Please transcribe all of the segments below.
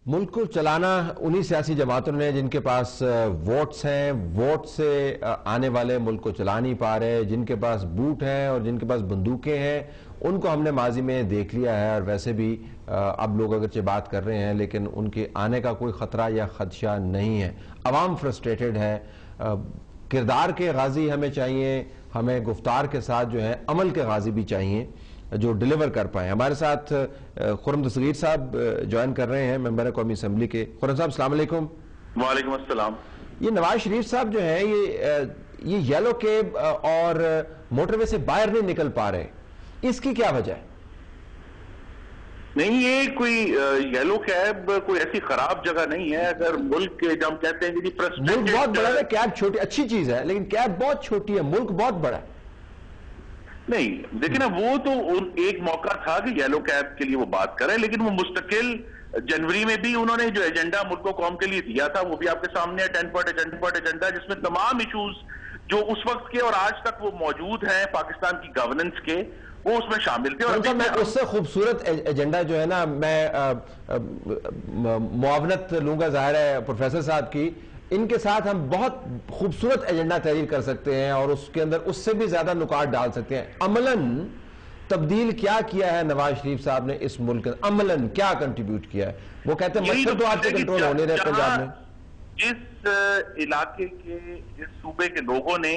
ملک کو چلانا انہی سیاسی جماعتوں نے جن کے پاس ووٹس ہیں، ووٹ سے آنے والے ملک کو چلا نہیں پا رہے، جن کے پاس بوٹ ہیں اور جن کے پاس بندوقیں ہیں، ان کو ہم نے ماضی میں دیکھ لیا ہے. اور ویسے بھی اب لوگ اگرچہ بات کر رہے ہیں لیکن ان کے آنے کا کوئی خطرہ یا خدشہ نہیں ہے. عوام فرسٹریٹڈ ہے. کردار کے غازی ہمیں چاہیے، ہمیں گفتار کے ساتھ جو ہے عمل کے غازی بھی چاہیے جو ڈیلیور کر پائیں. ہمارے ساتھ خرم دستگیر صاحب جوائن کر رہے ہیں، ممبر قومی اسمبلی کے. خرم صاحب السلام علیکم. وعلیکم السلام. یہ نواز شریف صاحب جو ہیں یہ یلو کیب اور موٹر وے سے باہر نہیں نکل پا رہے، اس کی کیا وجہ ہے؟ نہیں، یہ کوئی یلو کیب کوئی ایسی خراب جگہ نہیں ہے. اگر ملک کے جب ہم کہتے ہیں کہ ملک بہت بڑا ہے، کیب چھوٹی اچھی چیز ہے لیکن کیب بہت چھوٹی ہے، ملک بہت بڑا ہے. نہیں دیکھیں نا، وہ تو ایک موقع تھا کہ یلو کیب کے لیے وہ بات کریں، لیکن وہ مستقل جنوری میں بھی انہوں نے جو ایجنڈا ملک و قوم کے لیے دیا تھا وہ بھی آپ کے سامنے ہے. 10 پوائنٹ ایجنڈا جس میں تمام ایشوز جو اس وقت کے اور آج تک وہ موجود ہیں پاکستان کی گورننس کے، وہ اس میں شامل تھے. اور میں اس سے خوبصورت ایجنڈا جو ہے نا، میں معاونت لوں گا ظاہر ہے پروفیسر صاحب کی، ان کے ساتھ ہم بہت خوبصورت ایجنڈا تحریر کر سکتے ہیں اور اس کے اندر اس سے بھی زیادہ نکات ڈال سکتے ہیں. عملاً تبدیل کیا کیا ہے نواز شریف صاحب نے اس ملک کے عملاً کیا کنٹریبیوٹ کیا ہے؟ وہ کہتے ہیں مچھر تو آپ سے کنٹرول ہونے رہے پنجاب میں. جس علاقے کے جس صوبے کے لوگوں نے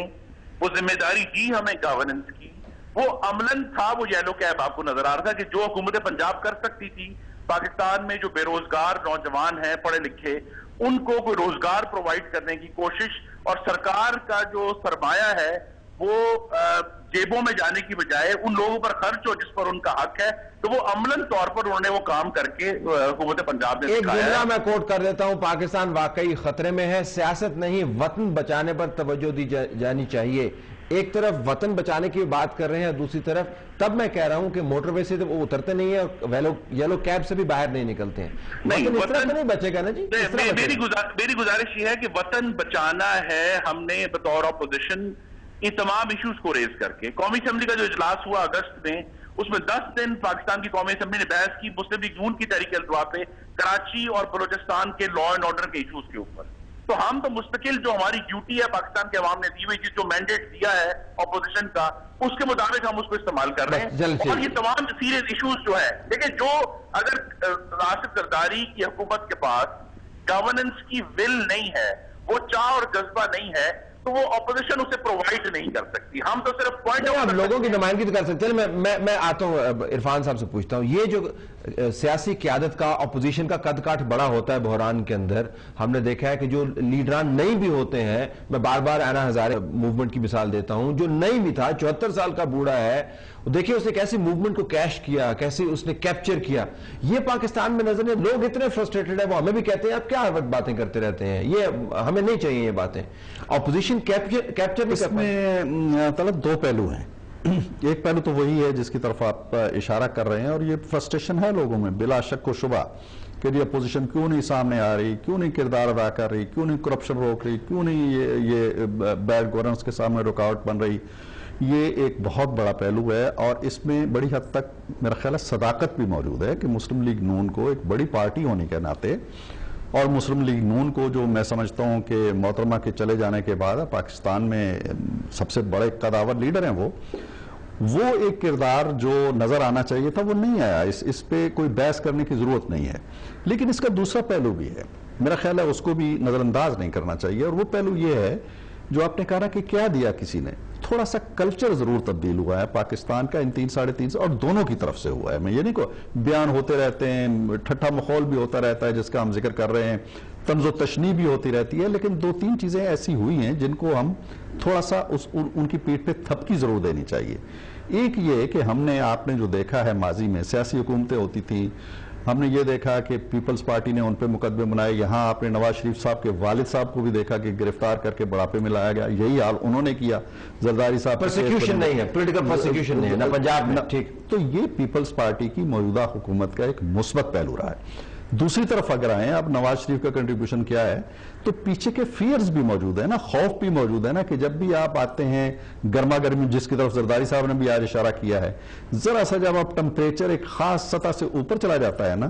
وہ ذمہ داری دی ہمیں گورننس کی، وہ عملاً تھا وہ یلو کیب آپ کو نظر آ رہا تھا کہ جو حکومت پنجاب کر سکتی تھی پاکستان میں جو بے روزگار نوجوان ہیں پڑھے لکھے، ان کو کوئی روزگار پرووائڈ کرنے کی کوشش، اور سرکار کا جو سرمایہ ہے وہ جیبوں میں جانے کی بجائے ان لوگوں پر خرچ ہو جس پر ان کا حق ہے، تو وہ عملاً طور پر انہوں نے وہ کام کر کے حکومت پنجاب نے ایک جملہ میں کوٹ کر دیتا ہوں: پاکستان واقعی خطرے میں ہے، سیاست نہیں وطن بچانے پر توجہ دی جانی چاہیے. ایک طرف وطن بچانے کی بات کر رہے ہیں، دوسری طرف تب میں کہہ رہا ہوں کہ موٹر وے سے وہ اترتے نہیں ہیں اور یلو کیب سے بھی باہر نہیں نکلتے ہیں. وطن اس طرح تو نہیں بچے گا نا جی. میری گزارش یہ ہے کہ وطن بچانا ہے. ہم نے بطور اپوزیشن ان تمام ایشوز کو ریز کر کے قومی اسمبلی کا جو اجلاس ہوا اگست میں، اس میں 10 دن پاکستان کی قومی اسمبلی نے بحث کی مسلم لیگ نون کی تحریک التوا پہ کراچی اور بلوچستان کے لا اینڈ آرڈر کے ایشوز کے اوپر. تو ہم تو مستقل جو ہماری ڈیوٹی ہے پاکستان کے عوام نے دی ہوئی جو مینڈیٹ دیا ہے اپوزیشن کا، اس کے مطابق ہم اس کو استعمال کر رہے ہیں. اور یہ تمام سیریس ایشوز جو ہے، لیکن جو اگر آصف زرداری کی حکومت کے پاس گورننس کی ول نہیں ہے، وہ چاہ اور جذبہ نہیں ہے، تو وہ اپوزیشن اسے پرووائڈ نہیں کر سکتی. ہم تو صرف پوائنٹ لوگوں کی نمائندگی تو کر سکتے ہیں. میں آتا ہوں عرفان صاحب سے پوچھتا ہوں، یہ جو سیاسی قیادت کا اپوزیشن کا قد کاٹ بڑا ہوتا ہے بحران کے اندر، ہم نے دیکھا ہے کہ جو لیڈران نہیں بھی ہوتے ہیں، میں بار بار اینا ہزارے موومنٹ کی مثال دیتا ہوں، جو نہیں بھی تھا 74 سال کا بوڑھا ہے، دیکھیں اس نے کیسی موومنٹ کو کیش کیا، کیسے اس نے کیپچر کیا. یہ پاکستان میں نظر نہیں. لوگ اتنے فرسٹریٹڈ ہیں، وہ ہمیں بھی کہتے ہیں آپ کیا باتیں کرتے رہتے ہیں، یہ ہمیں نہیں چاہیے یہ باتیں. اپوزیشن کیپچر اس میں طلب دو پہلو ہیں. ایک پہلو تو وہی ہے جس کی طرف آپ اشارہ کر رہے ہیں، اور یہ فرسٹریشن ہے لوگوں میں بلا شک و شبہ کہ یہ اپوزیشن کیوں نہیں سامنے آ رہی، کیوں نہیں کردار ادا کر رہی، کیوں نہیں کرپشن روک رہی، کیوں نہیں یہ بیڈ گورننس کے سامنے رکاوٹ بن رہی. یہ ایک بہت بڑا پہلو ہے، اور اس میں بڑی حد تک میرا خیال ہے صداقت بھی موجود ہے کہ مسلم لیگ نون کو ایک بڑی پارٹی ہونے کے ناطے، اور مسلم لیگ نون کو جو میں سمجھتا ہوں کہ محترمہ کے چلے جانے کے بعد پاکستان میں سب سے بڑے قداور لیڈر ہیں، وہ ایک کردار جو نظر آنا چاہیے تھا وہ نہیں آیا. اس پہ کوئی بحث کرنے کی ضرورت نہیں ہے. لیکن اس کا دوسرا پہلو بھی ہے، میرا خیال ہے اس کو بھی نظر انداز نہیں کرنا چاہیے، اور وہ پہلو یہ ہے جو آپ نے کہا کہ کیا دیا کسی نے. تھوڑا سا کلچر ضرور تبدیل ہوا ہے پاکستان کا ان 3-3.5 سے، اور دونوں کی طرف سے ہوا ہے. میں یہ نہیں کہوں، بیان ہوتے رہتے ہیں، ٹھٹھا مخول بھی ہوتا رہتا ہے جس کا ہم ذکر کر رہے ہیں، طنز و تشنیع بھی ہوتی رہتی ہے، لیکن 2-3 چیزیں ایسی ہوئی ہیں جن کو ہم تھوڑا سا ان کی پیٹھ پہ تھپکی ضرور دینی چاہیے. ایک یہ کہ آپ نے جو دیکھا ہے ماضی میں سیاسی حکومتیں ہوتی تھیں، ہم نے یہ دیکھا کہ پیپلز پارٹی نے ان پہ مقدمے بنائے. یہاں آپ نے نواز شریف صاحب کے والد صاحب کو بھی دیکھا کہ گرفتار کر کے بڑھاپے میں لایا گیا. یہی حال انہوں نے کیا. زرداری صاحب پرسیکیوشن نہیں ہے، پولیٹیکل پرسیکیوشن نہیں ہے نہ پنجاب میں. ٹھیک، تو یہ پیپلز پارٹی کی موجودہ حکومت کا ایک مثبت پہلو رہا ہے. دوسری طرف اگر آئیں، اب نواز شریف کا کنٹریبیوشن کیا ہے، تو پیچھے کے فیئرز بھی موجود ہیں نا، خوف بھی موجود ہے نا، کہ جب بھی آپ آتے ہیں گرما گرمی، جس کی طرف زرداری صاحب نے بھی آج اشارہ کیا ہے، ذرا سا جب آپ ٹمپریچر ایک خاص سطح سے اوپر چلا جاتا ہے نا،